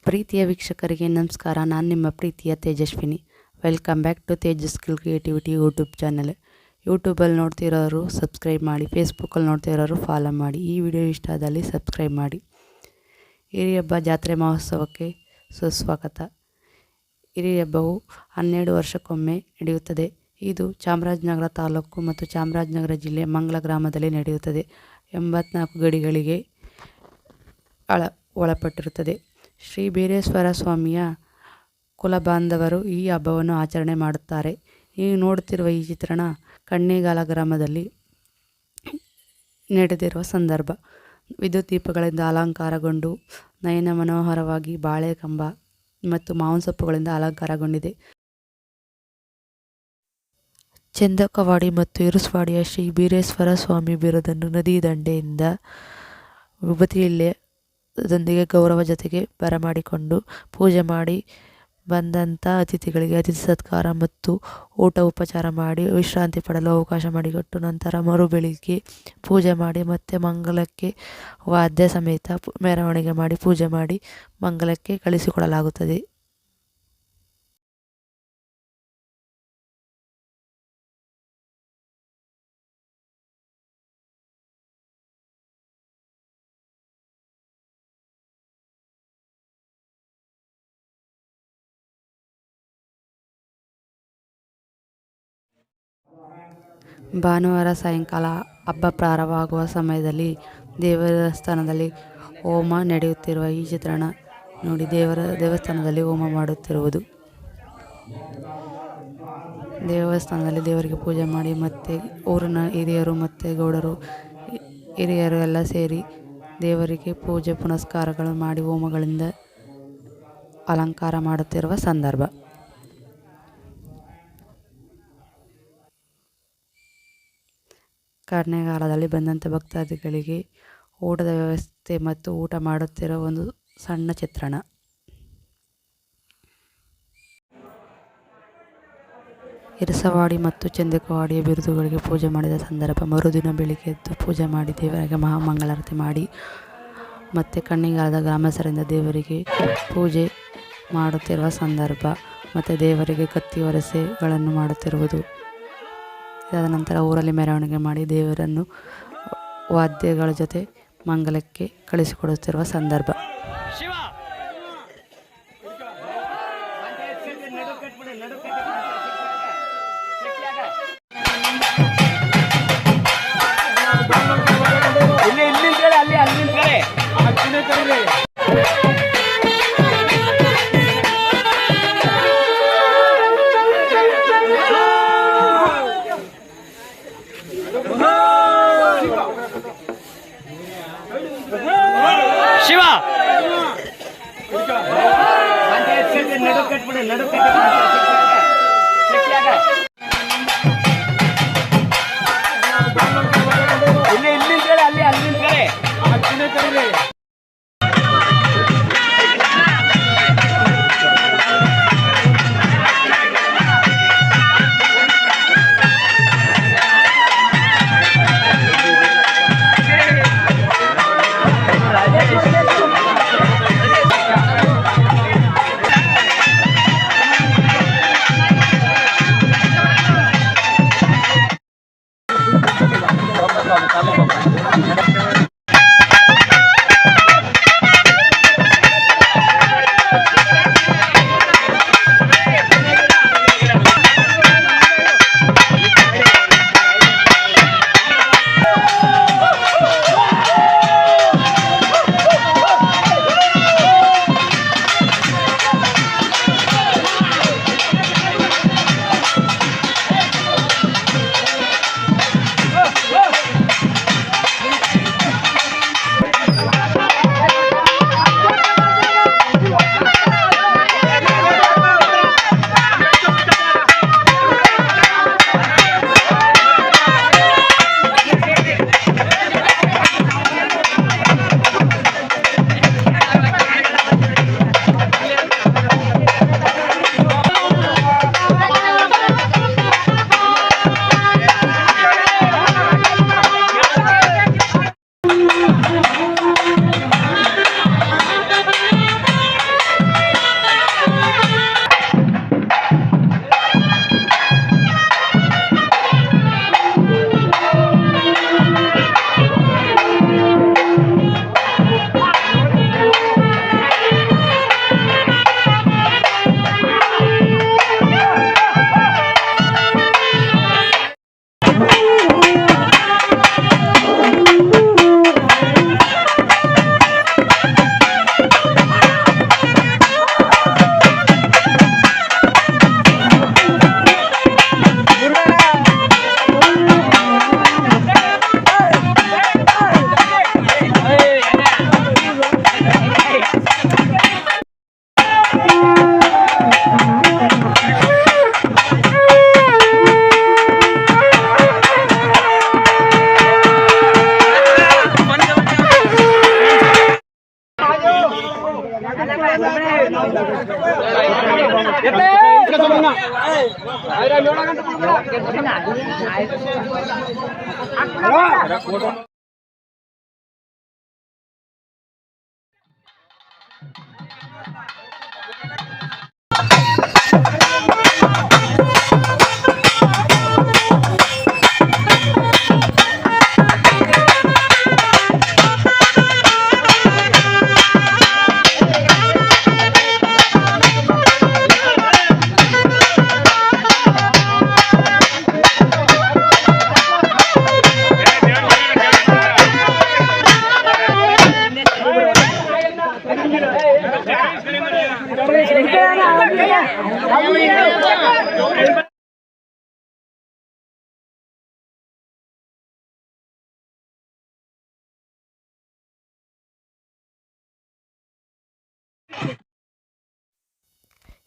ಪ್ರೀತಿಯ ವೀಕ್ಷಕರಿಗೆ ನಮಸ್ಕಾರ. ನಾನು ನಿಮ್ಮ ಪ್ರೀತಿಯ Tejaswini. Welcome back to Tejas creativity YouTube channel. ಯೂಟ್ಯೂಬಲ್ಲಿ ನೋಡ್ತಿರೋರು ಸಬ್ಸ್ಕ್ರೈಬ್ ಮಾಡಿ, ಫೇಸ್ಬುಕ್ಕಲ್ಲಿ ನೋಡ್ತಿರೋರು ಫಾಲೋ ಮಾಡಿ. ಈ ವಿಡಿಯೋ ಇಷ್ಟ ಆದಲ್ಲಿ ಸಬ್ಸ್ಕ್ರೈಬ್ ಮಾಡಿ. ಹಿರಿಯಬ್ಬ ಜಾತ್ರೆ ಮಹೋತ್ಸವಕ್ಕೆ ಸುಸ್ವಾಗತ. ಹಿರಿಯಬ್ಬವು 12 ವರ್ಷಕ್ಕೊಮ್ಮೆ ನಡೆಯುತ್ತದೆ. ಇದು ಚಾಮರಾಜನಗರ ತಾಲೂಕು ಮತ್ತು ಚಾಮರಾಜನಗರ ಜಿಲ್ಲೆ ಮಂಗಳ ಗ್ರಾಮದಲ್ಲಿ ನಡೆಯುತ್ತದೆ. 84 ಗಡಿಗಳಿಗೆ ಒಳಪಟ್ಟಿರುತ್ತದೆ. ಶ್ರೀ ಬೀರೇಶ್ವರ ಸ್ವಾಮಿಯ ಕುಲಬಾಂಧವರು ಈ ಹಬ್ಬವನ್ನು ಆಚರಣೆ ಮಾಡುತ್ತಾರೆ. ನೀವು ನೋಡುತ್ತಿರುವ ಈ ಚಿತ್ರಣ ಕಣ್ಣೇಗಾಲ ಗ್ರಾಮದಲ್ಲಿ ನಡೆದಿರುವ ಸಂದರ್ಭ. ವಿದ್ಯುತ್ ದೀಪಗಳಿಂದ ಅಲಂಕಾರಗೊಂಡು ನಯನ ಮನೋಹರವಾಗಿ ಬಾಳೆಕಂಬ ಮತ್ತು ಮಾವಿನ ಸೊಪ್ಪುಗಳಿಂದ ಅಲಂಕಾರಗೊಂಡಿದೆ. ಚಂದಕವಾಡಿ ಮತ್ತು ಇರುಸ್ವಾಡಿಯ ಶ್ರೀ ಬೀರೇಶ್ವರ ಸ್ವಾಮಿ ಬಿರುದನ್ನು ನದಿ ದಂಡೆಯಿಂದ ವಿಭೂತಿಯೊಂದಿಗೆ ಗೌರವ ಜೊತೆಗೆ ಬರಮಾಡಿಕೊಂಡು ಪೂಜೆ ಮಾಡಿ ಬಂದಂಥ ಅತಿಥಿಗಳಿಗೆ ಅತಿಥಿ ಸತ್ಕಾರ ಮತ್ತು ಊಟ ಉಪಚಾರ ಮಾಡಿ ವಿಶ್ರಾಂತಿ ಪಡೆಯಲು ಅವಕಾಶ ಮಾಡಿಕೊಟ್ಟು ನಂತರ ಮರುಬೆಳಿಗ್ಗೆ ಪೂಜೆ ಮಾಡಿ ಮತ್ತೆ ಮಂಗಲಕ್ಕೆ ವಾದ್ಯ ಸಮೇತ ಮೆರವಣಿಗೆ ಮಾಡಿ ಪೂಜೆ ಮಾಡಿ ಮಂಗಲಕ್ಕೆ ಕಳಿಸಿಕೊಡಲಾಗುತ್ತದೆ. ಭಾನುವಾರ ಸಾಯಂಕಾಲ ಹಬ್ಬ ಪ್ರಾರಂಭವಾಗುವ ಸಮಯದಲ್ಲಿ ದೇವಸ್ಥಾನದಲ್ಲಿ ಹೋಮ ನಡೆಯುತ್ತಿರುವ ಈ ಚಿತ್ರಣ ನೋಡಿ. ದೇವಸ್ಥಾನದಲ್ಲಿ ಹೋಮ ಮಾಡುತ್ತಿರುವುದು. ದೇವಸ್ಥಾನದಲ್ಲಿ ದೇವರಿಗೆ ಪೂಜೆ ಮಾಡಿ ಮತ್ತೆ ಊರಿನ ಹಿರಿಯರು ಮತ್ತು ಗೌಡರು ಹಿರಿಯರು ಎಲ್ಲ ಸೇರಿ ದೇವರಿಗೆ ಪೂಜೆ ಪುನಸ್ಕಾರಗಳು ಮಾಡಿ ಹೋಮಗಳಿಂದ ಅಲಂಕಾರ ಮಾಡುತ್ತಿರುವ ಸಂದರ್ಭ. ಕಣ್ಣೇಗಾಲದಲ್ಲಿ ಬಂದಂಥ ಭಕ್ತಾದಿಗಳಿಗೆ ಊಟದ ವ್ಯವಸ್ಥೆ ಮತ್ತು ಊಟ ಮಾಡುತ್ತಿರೋ ಒಂದು ಸಣ್ಣ ಚಿತ್ರಣ. ಇರಸವಾಡಿ ಮತ್ತು ಚಂದಕವಾಡಿಯ ಬಿರುದುಗಳಿಗೆ ಪೂಜೆ ಮಾಡಿದ ಸಂದರ್ಭ. ಮರುದಿನ ಬೆಳಿಗ್ಗೆ ಎದ್ದು ಪೂಜೆ ಮಾಡಿ ದೇವರಿಗೆ ಮಹಾಮಂಗಳಾರತಿ ಮಾಡಿ ಮತ್ತು ಕಣ್ಣೇಗಾಲದ ಗ್ರಾಮಸ್ಥರಿಂದ ದೇವರಿಗೆ ಪೂಜೆ ಮಾಡುತ್ತಿರುವ ಸಂದರ್ಭ ಮತ್ತು ದೇವರಿಗೆ ಕತ್ತಿ ಒರಸೆಗಳನ್ನು ಮಾಡುತ್ತಿರುವುದು. ಇದಾದ ನಂತರ ಊರಲ್ಲಿ ಮೆರವಣಿಗೆ ಮಾಡಿ ದೇವರನ್ನು ವಾದ್ಯಗಳ ಜೊತೆ ಮಂಗಲಕ್ಕೆ ಕಳಿಸಿಕೊಡುತ್ತಿರುವ ಸಂದರ್ಭ. ಶಿವ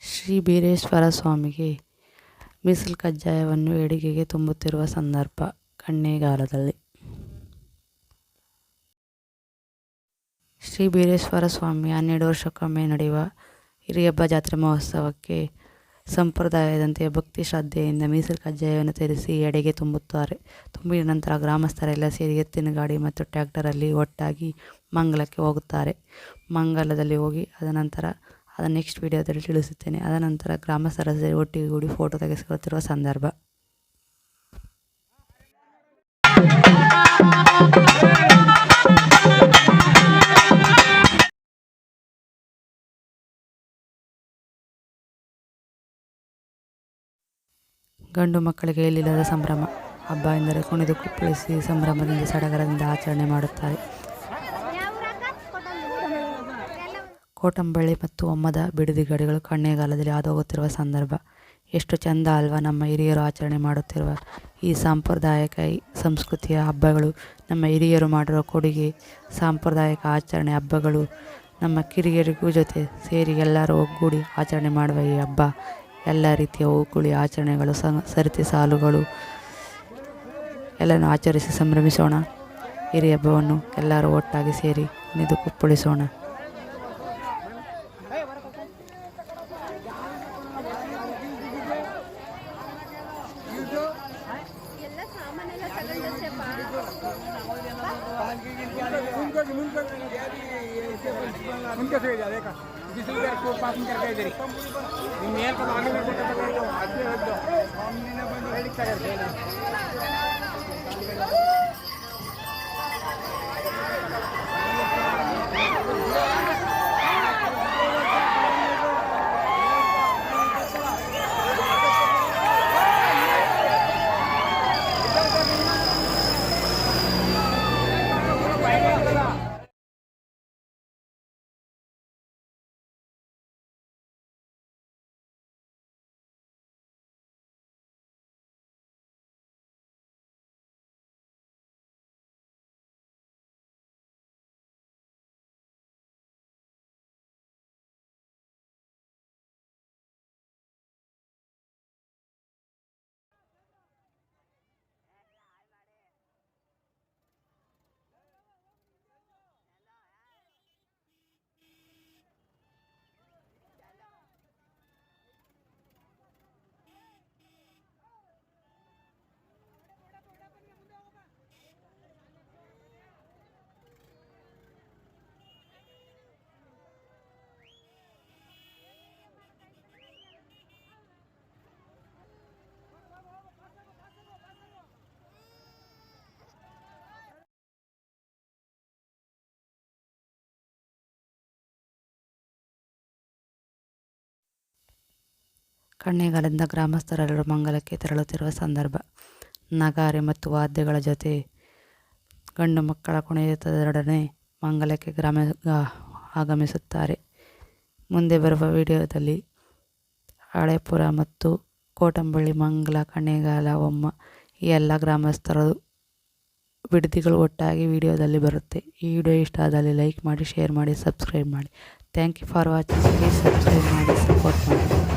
ಶ್ರೀ ಬೀರೇಶ್ವರ ಸ್ವಾಮಿಗೆ ಮೀಸಲು ಕಜ್ಜಾಯವನ್ನು ಎಡಿಗೆಗೆ ತುಂಬುತ್ತಿರುವ ಸಂದರ್ಭ ಕಣ್ಣೇಗಾಲದಲ್ಲಿ. ಶ್ರೀ ಬೀರೇಶ್ವರ ಸ್ವಾಮಿ 12 ವರ್ಷಕ್ಕೊಮ್ಮೆ ನಡೆಯುವ ಹಿರಿಯಬ್ಬ ಜಾತ್ರೆ ಮಹೋತ್ಸವಕ್ಕೆ ಸಂಪ್ರದಾಯದಂತೆ ಭಕ್ತಿ ಶ್ರದ್ಧೆಯಿಂದ ಮೀಸಲು ಕಜ್ಜಾಯವನ್ನು ತರಿಸಿ ಎಡೆಗೆ ತುಂಬುತ್ತಾರೆ. ತುಂಬಿದ ನಂತರ ಗ್ರಾಮಸ್ಥರೆಲ್ಲ ಸೇರಿ ಎತ್ತಿನ ಗಾಡಿ ಮತ್ತು ಟ್ರ್ಯಾಕ್ಟರಲ್ಲಿ ಒಟ್ಟಾಗಿ ಮಂಗಲಕ್ಕೆ ಹೋಗುತ್ತಾರೆ. ಮಂಗಲದಲ್ಲಿ ಹೋಗಿ ಅದರ ನೆಕ್ಸ್ಟ್ ವಿಡಿಯೋದಲ್ಲಿ ತಿಳಿಸುತ್ತೇನೆ. ಅದನಂತರ ಗ್ರಾಮಸ್ಥರ ಸೇರಿ ಒಟ್ಟಿಗೆ ಕೂಡಿ ಫೋಟೋ ತೆಗೆಸಿಕೊಳ್ಳುತ್ತಿರುವ ಸಂದರ್ಭ. ಗಂಡು ಮಕ್ಕಳಿಗೆ ಎಲ್ಲಿಲ್ಲದ ಸಂಭ್ರಮ. ಹಬ್ಬ ಎಂದರೆ ಕುಣಿದು ಕುಪ್ಪಳಿಸಿ ಸಂಭ್ರಮದಿಂದ ಸಡಗರದಿಂದ ಆಚರಣೆ ಮಾಡುತ್ತಾರೆ. ಕೋಟಂಬಳ್ಳಿ ಮತ್ತು ಒಮ್ಮದ ಬಿಡದಿ ಗಾಡಿಗಳು ಕಣ್ಣೇಗಾಲದಲ್ಲಿ ಹಾದುಹೋಗುತ್ತಿರುವ ಸಂದರ್ಭ. ಎಷ್ಟು ಚೆಂದ ಅಲ್ವಾ ನಮ್ಮ ಹಿರಿಯರು ಆಚರಣೆ ಮಾಡುತ್ತಿರುವ ಈ ಸಾಂಪ್ರದಾಯಿಕ ಸಂಸ್ಕೃತಿಯ ಹಬ್ಬಗಳು. ನಮ್ಮ ಹಿರಿಯರು ಮಾಡಿರುವ ಕೊಡುಗೆ, ಸಾಂಪ್ರದಾಯಿಕ ಆಚರಣೆ ಹಬ್ಬಗಳು. ನಮ್ಮ ಕಿರಿಯರಿಗೂ ಜೊತೆ ಸೇರಿ ಎಲ್ಲರೂ ಒಗ್ಗೂಡಿ ಆಚರಣೆ ಮಾಡುವ ಈ ಹಬ್ಬ ಎಲ್ಲ ರೀತಿಯ ಒಗ್ಗೂಡಿ ಆಚರಣೆಗಳು, ಸರತಿ ಸಾಲುಗಳು ಎಲ್ಲನೂ ಆಚರಿಸಿ ಸಂಭ್ರಮಿಸೋಣ. ಹಿರಿಯ ಹಬ್ಬವನ್ನು ಎಲ್ಲರೂ ಒಟ್ಟಾಗಿ ಸೇರಿ ಕುಣಿದು ಕುಪ್ಪಳಿಸೋಣ. ಕಣ್ಣೇಗಾಲದಿಂದ ಗ್ರಾಮಸ್ಥರೆಲ್ಲರೂ ಮಂಗಲಕ್ಕೆ ತೆರಳುತ್ತಿರುವ ಸಂದರ್ಭ. ನಗಾರೆ ಮತ್ತು ವಾದ್ಯಗಳ ಜೊತೆ ಗಂಡು ಮಕ್ಕಳ ಕುಣಿತದೊಡನೆ ಮಂಗಲಕ್ಕೆ ಆಗಮಿಸುತ್ತಾರೆ. ಮುಂದೆ ಬರುವ ವಿಡಿಯೋದಲ್ಲಿ ಹಳೇಪುರ ಮತ್ತು ಕೋಟಂಬಳ್ಳಿ, ಮಂಗಲ, ಕಣ್ಣೇಗಾಲ, ಒಮ್ಮ ಈ ಎಲ್ಲ ಗ್ರಾಮಸ್ಥರು ಬಿಡದಿಗಳು ಒಟ್ಟಾಗಿ ವಿಡಿಯೋದಲ್ಲಿ ಬರುತ್ತೆ. ಈ ವಿಡಿಯೋ ಇಷ್ಟ ಆದಲ್ಲಿ ಲೈಕ್ ಮಾಡಿ, ಶೇರ್ ಮಾಡಿ, ಸಬ್ಸ್ಕ್ರೈಬ್ ಮಾಡಿ. Thank you for watching. Please subscribe ಮಾಡಿ, ಸಪೋರ್ಟ್ ಮಾಡಿ.